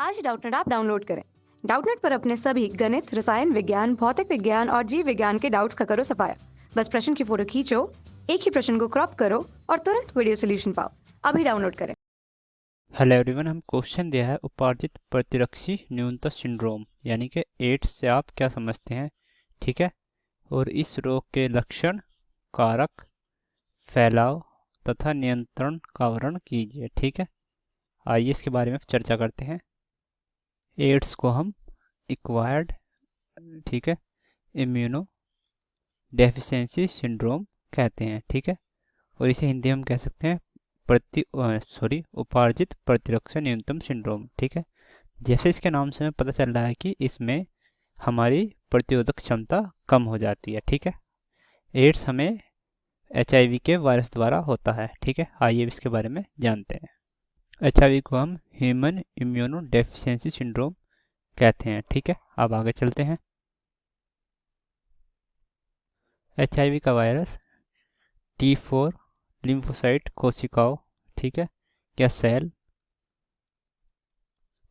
आज Doubtnut app download करें। Doubtnut पर अपने सभी गणित, रसायन विज्ञान, भौतिक विज्ञान और जीव विज्ञान के डाउट्स का करो सफाया। बस प्रश्न की फोटो खींचो, एक ही प्रश्न को क्रॉप करो और तुरंत वीडियो सोल्यूशन पाओ। अभी डाउनलोड करें। हेलो एवरीवन, हम क्वेश्चन दिया है उपार्जित प्रतिरक्षी न्यूनता सिंड्रोम यानी कि एड्स से आप क्या समझते हैं। ठीक है, और इस रोग के लक्षण, कारक, फैलाव तथा नियंत्रण का वर्णन कीजिए। ठीक है, आइए इसके बारे में चर्चा करते हैं। एड्स को हम एक्वायर्ड, ठीक है, इम्यूनो डेफिशिएंसी सिंड्रोम कहते हैं। ठीक है, और इसे हिंदी में हम कह सकते हैं उपार्जित प्रतिरक्षा न्यूनतम सिंड्रोम। ठीक है, जैसे इसके नाम से हमें पता चल रहा है कि इसमें हमारी प्रतिरोधक क्षमता कम हो जाती है। ठीक है, एड्स हमें HIV के वायरस द्वारा होता है। ठीक है, आइए इसके बारे में जानते हैं। HIV को हम ह्यूमन इम्यूनो डेफिशिएंसी सिंड्रोम कहते हैं। ठीक है, अब आगे चलते हैं। HIV का वायरस T4 लिम्फोसाइट कोशिकाओं, ठीक है, या सेल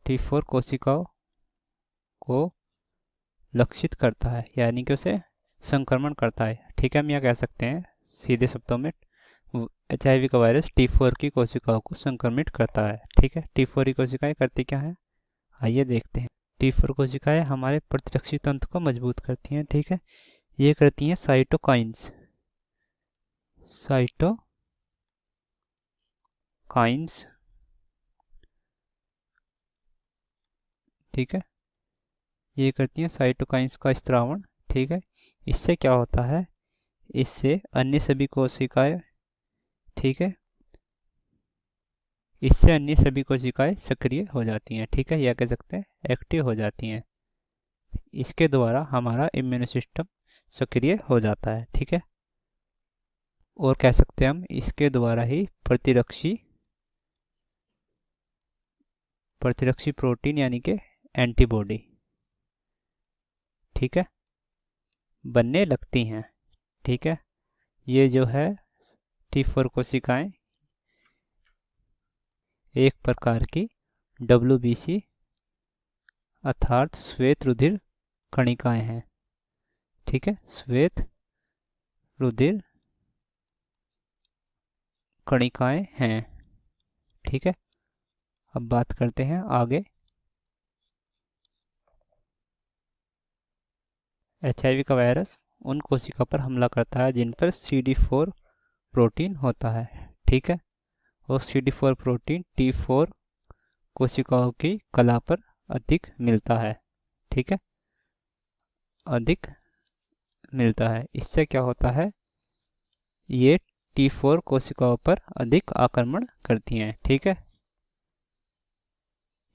T4 कोशिकाओं को लक्षित करता है, यानी कि उसे संक्रमण करता है। ठीक है, हम यह कह सकते हैं सीधे शब्दों में HIV का वायरस T4 की कोशिकाओं को संक्रमित करता है। ठीक है, T4 की कोशिकाएं करती क्या है, आइए देखते हैं। T4 कोशिकाएं हमारे प्रतिरक्षी तंत्र को मजबूत करती हैं। ठीक है, ये करती हैं साइटोकाइंस ठीक है, ये करती हैं साइटोकाइंस का स्त्रावण। ठीक है, इससे क्या होता है, इससे अन्य सभी कोशिकाएं, ठीक है, इससे अन्य सभी कोशिकाएं सक्रिय हो जाती हैं। ठीक है, या कह सकते हैं एक्टिव हो जाती हैं। इसके द्वारा हमारा इम्यून सिस्टम सक्रिय हो जाता है। ठीक है, और कह सकते हैं हम इसके द्वारा ही प्रतिरक्षी प्रोटीन यानी कि एंटीबॉडी, ठीक है, बनने लगती हैं। ठीक है, ये जो है T4 कोशिकाएं एक प्रकार की WBC अर्थात श्वेत रुधिर कणिकाएं हैं। ठीक है, श्वेत रुधिर कणिकाएं हैं। ठीक है, अब बात करते हैं आगे। HIV का वायरस उन कोशिका पर हमला करता है जिन पर CD4 प्रोटीन होता है। ठीक है, और CD4 प्रोटीन T4 कोशिकाओं की कला पर अधिक मिलता है। ठीक है, अधिक मिलता है। इससे क्या होता है, ये T4 कोशिकाओं पर अधिक आक्रमण करती हैं। ठीक है,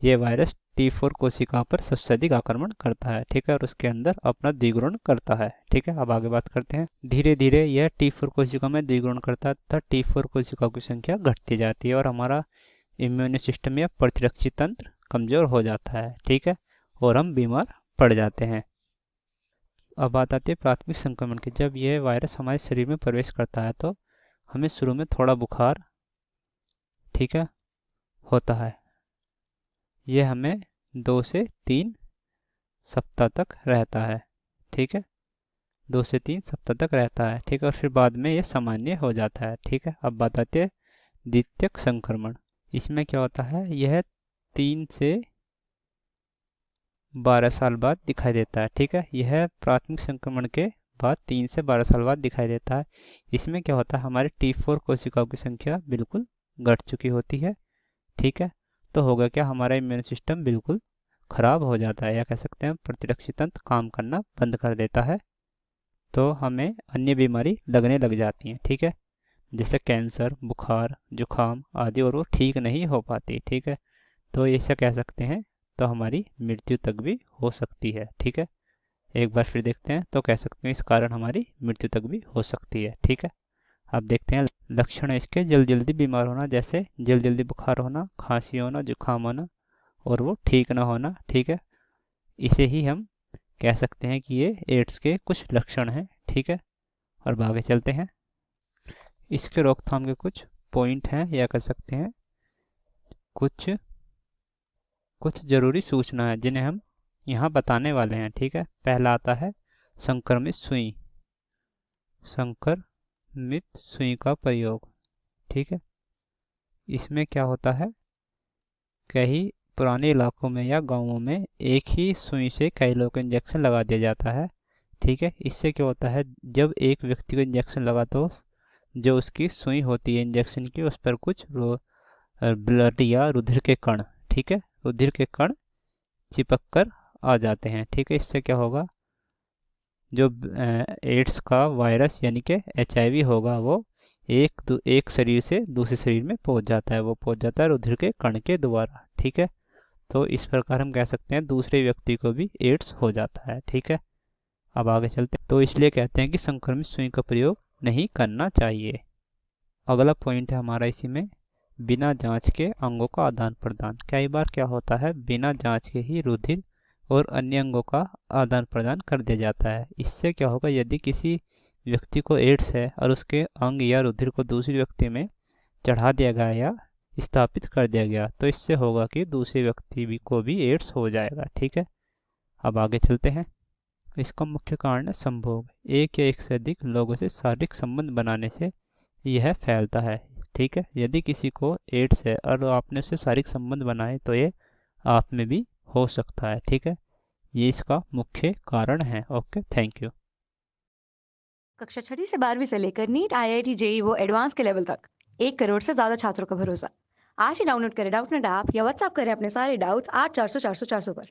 ये वायरस T4 कोशिका पर सबसे अधिक आक्रमण करता है। ठीक है, और उसके अंदर अपना द्विगुणन करता है। ठीक है, अब आगे बात करते हैं। धीरे धीरे यह T4 कोशिका में द्विगुणन करता है तथा T4 कोशिकाओं की संख्या घटती जाती है और हमारा इम्यून सिस्टम या प्रतिरक्षी तंत्र कमजोर हो जाता है। ठीक है, और हम बीमार पड़ जाते हैं। अब बात आती है प्राथमिक संक्रमण की। जब यह वायरस हमारे शरीर में प्रवेश करता है तो हमें शुरू में थोड़ा बुखार, ठीक है, होता है। यह हमें 2 से 3 सप्ताह तक रहता है। ठीक है, 2 से 3 सप्ताह तक रहता है। ठीक है, और फिर बाद में यह सामान्य हो जाता है। ठीक है, अब बात आती है द्वितीयक संक्रमण। इसमें क्या होता है, यह 3 से 12 साल बाद दिखाई देता है। ठीक है, यह प्राथमिक संक्रमण के बाद 3 से 12 साल बाद दिखाई देता है। इसमें क्या होता है, हमारे T4 कोशिकाओं की संख्या बिल्कुल घट चुकी होती है। ठीक है, तो होगा क्या, हमारा इम्यून सिस्टम बिल्कुल खराब हो जाता है, या कह सकते हैं प्रतिरक्षी तंत्र काम करना बंद कर देता है। तो हमें अन्य बीमारी लगने लग जाती हैं। ठीक है, जैसे कैंसर, बुखार, जुखाम आदि, और वो ठीक नहीं हो पाती। ठीक है, तो ऐसा कह सकते हैं, तो हमारी मृत्यु तक भी हो सकती है। ठीक है, एक बार फिर देखते हैं, तो कह सकते हैं इस कारण हमारी मृत्यु तक भी हो सकती है। ठीक है, अब देखते हैं लक्षण है इसके। जल्दी जल्दी बीमार होना, जैसे जल्दी जल्दी बुखार होना, खांसी होना, जुकाम होना, और वो ठीक ना होना। ठीक है, इसे ही हम कह सकते हैं कि ये एड्स के कुछ लक्षण हैं। ठीक है, और आगे चलते हैं। इसके रोकथाम के कुछ पॉइंट हैं, या कह सकते हैं कुछ कुछ ज़रूरी सूचना है जिन्हें हम यहाँ बताने वाले हैं, ठीक है। पहला आता है संक्रमित सुई, संक्रमित सुई का प्रयोग, ठीक है। इसमें क्या होता है, कई पुराने इलाकों में या गांवों में एक ही सुई से कई लोगों को इंजेक्शन लगा दिया जाता है, ठीक है। इससे क्या होता है, जब एक व्यक्ति को इंजेक्शन लगा तो जो उसकी सुई होती है इंजेक्शन की, उस पर कुछ ब्लड या रुधिर के कण, ठीक है, रुधिर के कण चिपक कर आ जाते हैं, ठीक है। इससे क्या होगा, जो एड्स का वायरस यानी कि HIV होगा वो एक शरीर से दूसरे शरीर में पहुंच जाता है, वो पहुंच जाता है रुधिर के कण के द्वारा, ठीक है। तो इस प्रकार हम कह सकते हैं दूसरे व्यक्ति को भी एड्स हो जाता है, ठीक है। अब आगे चलते हैं। तो इसलिए कहते हैं कि संक्रमित सुई का प्रयोग नहीं करना चाहिए। अगला पॉइंट है हमारा इसी में, बिना जांच के अंगों का आदान प्रदान। कई बार क्या होता है, बिना जांच के ही रुधिर और अन्य अंगों का आदान प्रदान कर दिया जाता है। इससे क्या होगा, यदि किसी व्यक्ति को एड्स है और उसके अंग या रुधिर को दूसरे व्यक्ति में चढ़ा दिया गया या स्थापित कर दिया गया, तो इससे होगा कि दूसरे व्यक्ति को भी एड्स हो जाएगा, ठीक है। अब आगे चलते हैं। इसका मुख्य कारण है संभोग। एक या एक से अधिक लोगों से शारीरिक संबंध बनाने से यह फैलता है, ठीक है। यदि किसी को एड्स है और आपने उससे शारीरिक संबंध बनाए तो ये आप में भी हो सकता है, ठीक है। ये इसका मुख्य कारण है। Okay, thank you. कक्षा 6 से 12वीं से लेकर नीट, IIT, JEE वो एडवांस के लेवल तक 1 करोड़ से ज़्यादा छात्रों का भरोसा। आज ही डाउनलोड करें डाउटनेट ऐप या व्हाट्सएप करें अपने सारे डाउट्स 8400 400 400 पर।